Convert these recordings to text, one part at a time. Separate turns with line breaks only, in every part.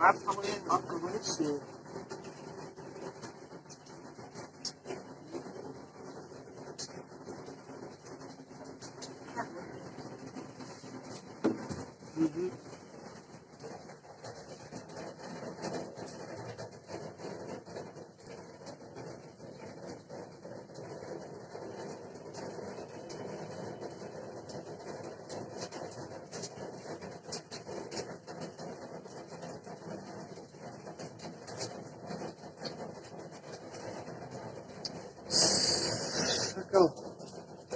Aklıma hiç şey. Hı hı. Bakalım.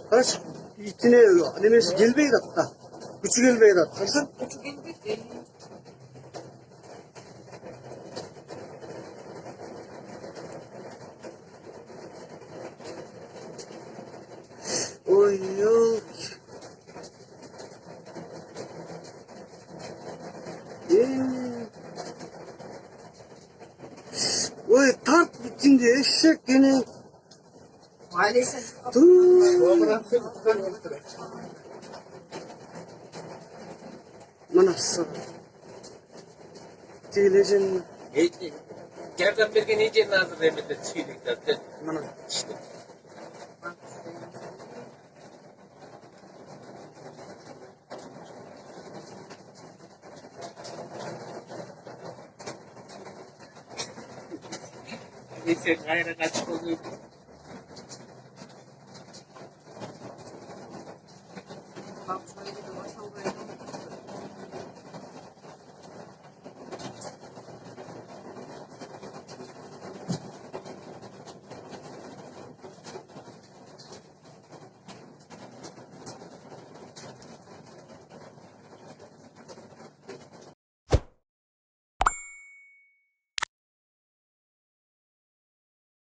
Kaç? İçine annesi gelmeyi de hatta. Küçük gelmeyi de atarsın. Oy yok. Oy tart bitince eşek gene.
Maalesef.
Dur. Manasır. Diyeceğim.
Gerçekten bir gün iyice nazır remete çiğlikler.
Mana.
İşte. Neyse gayrı kaç oluyor.